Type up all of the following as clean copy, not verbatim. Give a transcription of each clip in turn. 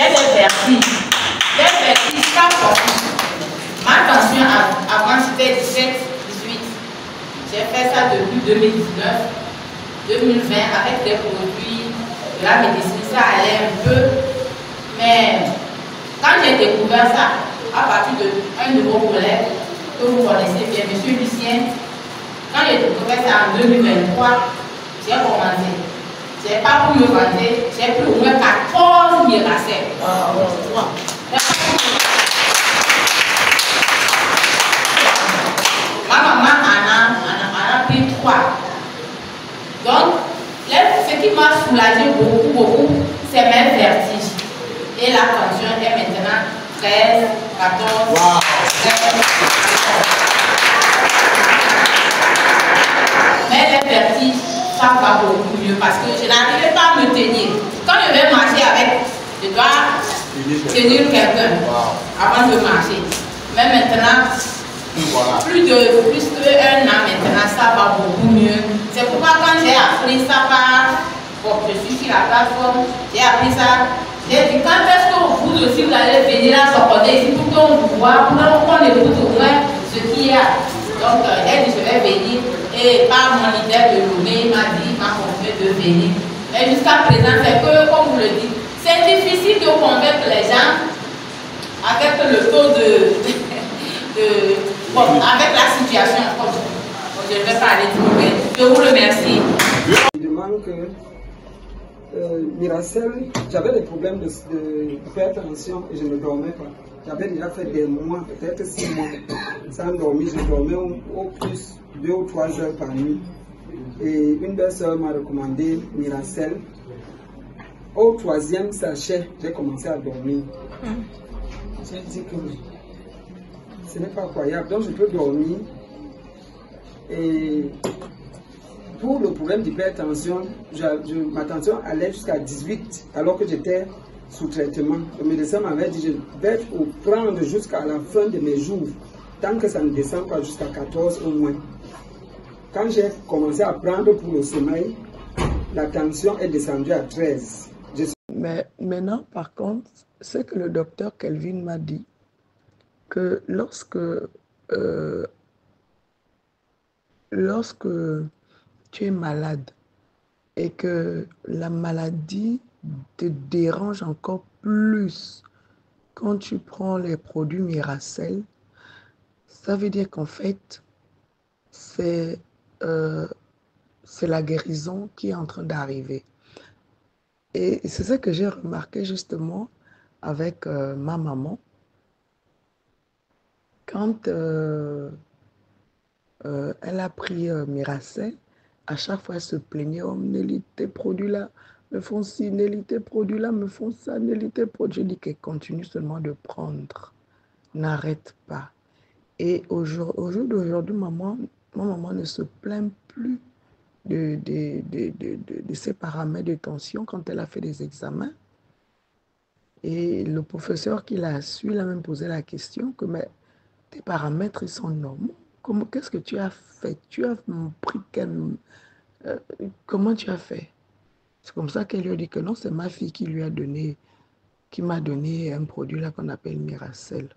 j'ai des vertiges. Des vertiges pas possibles. Ma tension avant c'était 17, 18. J'ai fait ça depuis 2019, 2020 avec des produits de la médecine, ça allait un peu. Mais quand j'ai découvert ça, à partir d'un de vos collègues que vous connaissez bien, M. Lucien, quand j'ai découvert ça en 2023, j'ai commencé. Je n'ai pas pu me vanter, j'ai pris au moins 14 Miracel. Ma maman en a pris 3. Donc, ce qui m'a soulagé beaucoup, c'est mes vertiges. Et la tension est maintenant 13, 14, wow. 13, 14. Mais les vertiges, ça va beaucoup mieux parce que je n'arrivais pas à me tenir. Quand je vais marcher avec, je dois tenir quelqu'un avant de marcher. Mais maintenant, plus que 1 an maintenant, ça va beaucoup mieux. C'est pourquoi quand j'ai appris ça je suis sur la plateforme, j'ai appris ça. J'ai dit, quand est-ce que vous aussi vous allez venir à Sokoné ici pour qu'on vous voit, pour qu'on écoute au moins ce qu'il y a. Donc, j'ai dit, je vais venir. Et par mon leader de Lomé, il m'a confié de venir. Mais jusqu'à présent, c'est que, comme vous le dites, c'est difficile de convaincre les gens avec le taux avec la situation. Je ne vais pas aller trop loin. Je vous remercie. Je demande que Miracel, j'avais des problèmes d'hypertension et je ne dormais pas. J'avais déjà fait des mois, peut-être 6 mois, sans dormir. Je dormais au plus 2 ou 3 heures par nuit. Et une belle-sœur m'a recommandé Miracel. Au 3e sachet, j'ai commencé à dormir. J'ai dit que ce n'est pas croyable, donc je peux dormir. Et pour le problème d'hypertension, ma tension allait jusqu'à 18 alors que j'étais sous traitement. Le médecin m'avait dit je vais prendre jusqu'à la fin de mes jours, tant que ça ne descend pas jusqu'à 14 au moins. Quand j'ai commencé à prendre pour le sommeil, la tension est descendue à 13. Mais maintenant, par contre, ce que le docteur Kelvin m'a dit, que lorsque tu es malade et que la maladie te dérange encore plus quand tu prends les produits Miracel, ça veut dire qu'en fait, c'est la guérison qui est en train d'arriver. Et c'est ça que j'ai remarqué justement avec ma maman. Quand elle a pris Miracel, à chaque fois elle se plaignait, oh Nelly, tes produits-là me font ci, Nelly, tes produits-là me font ça, Nelly, tes produits. Je dis qu'elle continue seulement de prendre, n'arrête pas. Et au jour d'aujourd'hui, ma maman ne se plaint plus de ses paramètres de tension quand elle a fait des examens. Et le professeur qui l'a su, il a même posé la question que mais tes paramètres, ils sont normaux. Qu'est-ce que tu as fait? Tu as pris comment tu as fait? C'est comme ça qu'elle lui a dit que non, c'est ma fille qui m'a donné un produit là qu'on appelle Miracel.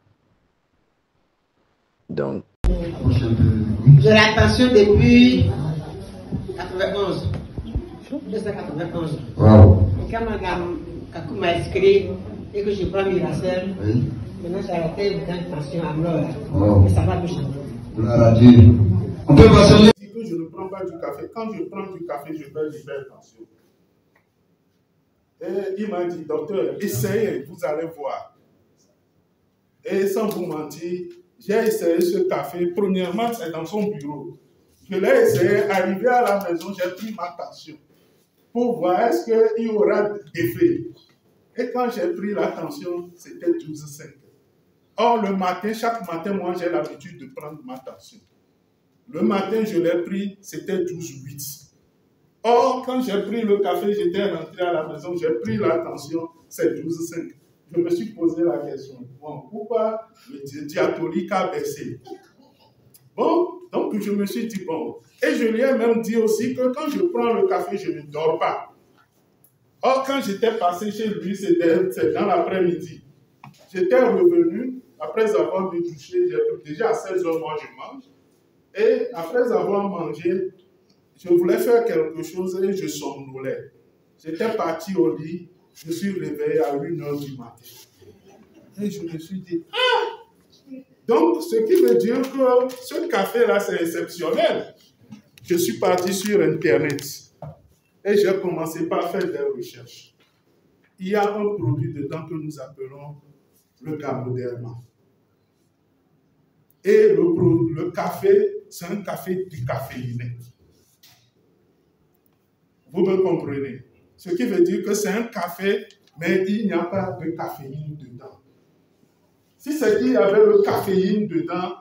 Donc. J'ai la tension depuis 91. 1991. Wow. Et quand Mme Kakou m'a inscrit et que je prends Miracel, oui. Maintenant j'ai arrêté une tension à mort. Wow. Et ça va me changer. On peut passer. Je ne prends pas du café. Quand je prends du café, je perds l'hypertension. Et il m'a dit, docteur, essayez, vous allez voir. Et sans vous mentir, j'ai essayé ce café. Premièrement, c'est dans son bureau. Je l'ai essayé, arrivé à la maison, j'ai pris ma tension pour voir est-ce qu'il y aura d'effet. Et quand j'ai pris la tension, c'était 12,5. Or, le matin, chaque matin, moi, j'ai l'habitude de prendre ma tension. Le matin, je l'ai pris, c'était 12,8. Or, quand j'ai pris le café, j'étais rentré à la maison, j'ai pris la tension, c'est 12,5. Je me suis posé la question, bon, pourquoi le diatolique a baissé? Bon, donc je me suis dit, bon, et je lui ai même dit aussi que quand je prends le café, je ne dors pas. Or, quand j'étais passé chez lui, c'est dans l'après-midi. J'étais revenu, après avoir me douché, déjà à 16 h, moi je mange. Et après avoir mangé, je voulais faire quelque chose et je somnolais. J'étais parti au lit, je suis réveillé à 1 h du matin. Et je me suis dit, ah! Donc, ce qui veut dire que ce café-là, c'est exceptionnel. Je suis parti sur Internet et j'ai commencé par faire des recherches. Il y a un produit dedans que nous appelons le Gabauderma. Et le café, c'est un café décaféiné. Vous me comprenez? Ce qui veut dire que c'est un café, mais il n'y a pas de caféine dedans. Si c'est qu'il y avait le caféine dedans,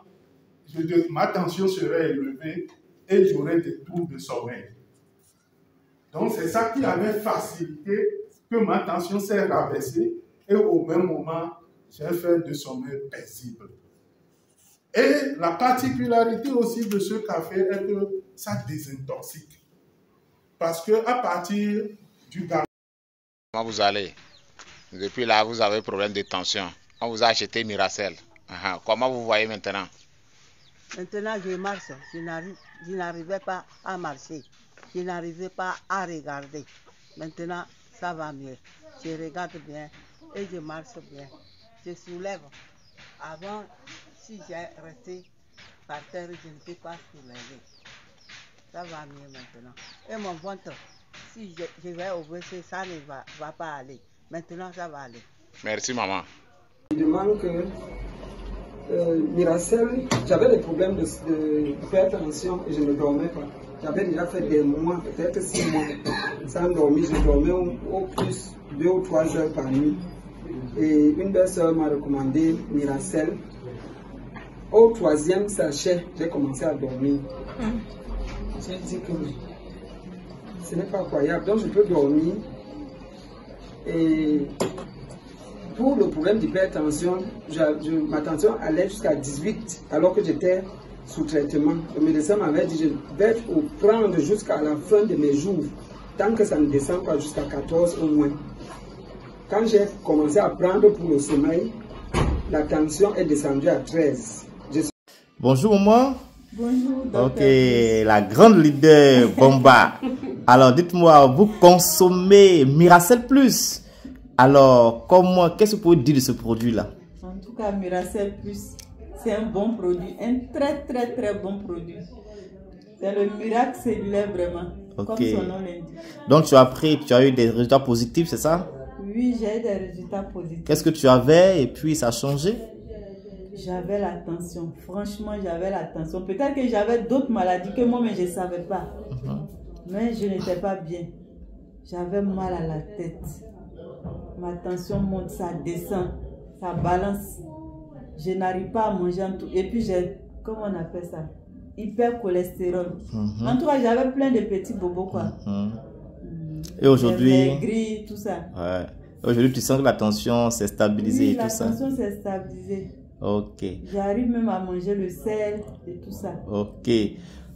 ma tension serait élevée et j'aurais des troubles de sommeil. Donc c'est ça qui avait facilité que ma tension s'est rabaissée et au même moment, j'ai fait de sommeil paisible. Et la particularité aussi de ce café est que ça désintoxique. Parce que à partir du gaz... Comment vous allez? Depuis là, vous avez problème de tension. On vous a acheté Miracel. Comment vous voyez maintenant? Maintenant, je marche. Je n'arrivais pas à marcher. Je n'arrivais pas à regarder. Maintenant, ça va mieux. Je regarde bien et je marche bien. Je soulève. Avant, si j'ai resté par terre, je ne peux pas soulever. Ça va mieux maintenant. Et mon ventre, si je vais au WC, ça ne va pas aller. Maintenant, ça va aller. Merci, maman. Je demande que Miracel, j'avais des problèmes d'hypertension et je ne dormais pas. J'avais déjà fait des mois, peut-être 6 mois, sans dormir. Je dormais au plus 2 ou 3 heures par nuit. Et une belle-sœur m'a recommandé Miracel. Au 3e sachet, j'ai commencé à dormir. J'ai dit que ce n'est pas croyable. Donc je peux dormir. Et pour le problème d'hypertension, ma tension allait jusqu'à 18 alors que j'étais sous traitement. Le médecin m'avait dit je vais prendre jusqu'à la fin de mes jours, tant que ça ne descend pas jusqu'à 14 au moins. Quand j'ai commencé à prendre pour le sommeil, la tension est descendue à 13. Bonjour maman. Bonjour docteur. Ok, la grande leader Bomba. Alors dites-moi, vous consommez Miracel Plus. Alors, qu'est-ce que vous pouvez dire de ce produit-là? En tout cas, Miracel Plus, c'est un bon produit, un très bon produit. C'est le miracle cellulaire vraiment, comme son nom l'indique. Donc tu as eu des résultats positifs, c'est ça? Oui, j'ai eu des résultats positifs. Qu'est-ce que tu avais et puis ça a changé? J'avais la tension, franchement j'avais la tension. Peut-être que j'avais d'autres maladies que moi, mais je ne savais pas. Mais je n'étais pas bien. J'avais mal à la tête. Ma tension monte, ça descend, ça balance. Je n'arrive pas à manger en tout. Et puis j'ai, comment on appelle ça? Hypercholestérol. En tout cas, j'avais plein de petits bobos quoi. Et aujourd'hui, gris, tout ça. Ouais. Aujourd'hui, tu sens que la tension s'est stabilisée et tout ça. La tension s'est stabilisée. Ok. J'arrive même à manger le sel et tout ça. Ok.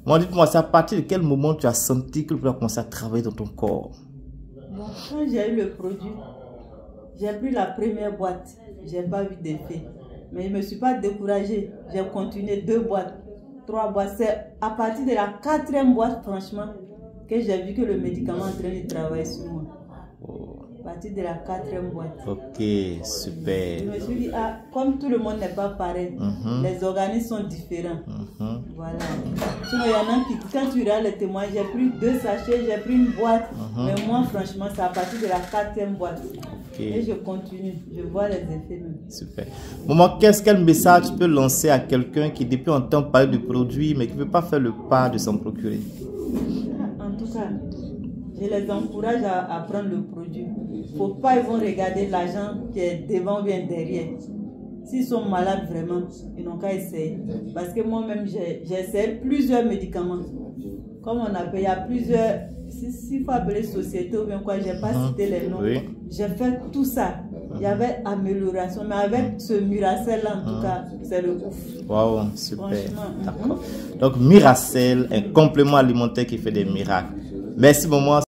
Moi, dites-moi, c'est à partir de quel moment tu as senti que le produit a commencé à travailler dans ton corps? Bon, quand j'ai eu le produit, j'ai pris la première boîte. J'ai pas vu d'effet. Mais je ne me suis pas découragée. J'ai continué 2 boîtes, 3 boîtes. C'est à partir de la 4e boîte, franchement, que j'ai vu que le médicament est en train de travailler sur moi. À partir de la 4e boîte. Ok, super. Je me suis dit, ah, comme tout le monde n'est pas pareil, les organismes sont différents. Voilà. Sinon, il y en a qui, quand tu regardes les témoins, j'ai pris 2 sachets, j'ai pris une boîte. Mais moi, franchement, c'est à partir de la 4e boîte. Et je continue, je vois les effets même. Super. Maman, quel message tu peux lancer à quelqu'un qui depuis entend parler du produit, mais qui ne veut pas faire le pas de s'en procurer? En tout cas, je les encourage à prendre le produit. Il ne faut pas ils vont regarder l'argent qui est devant ou bien derrière. S'ils sont malades vraiment, ils n'ont qu'à essayer. Parce que moi-même, j'ai essayé plusieurs médicaments. Comme on appelle, il y a plusieurs, s'il faut appeler société ou bien quoi, je n'ai pas cité les noms. Oui. J'ai fait tout ça. Il y avait amélioration, mais avec ce Miracel là, en tout cas, c'est le ouf. Waouh, super. D'accord. Donc, Miracel, un complément alimentaire qui fait des miracles. Merci, maman.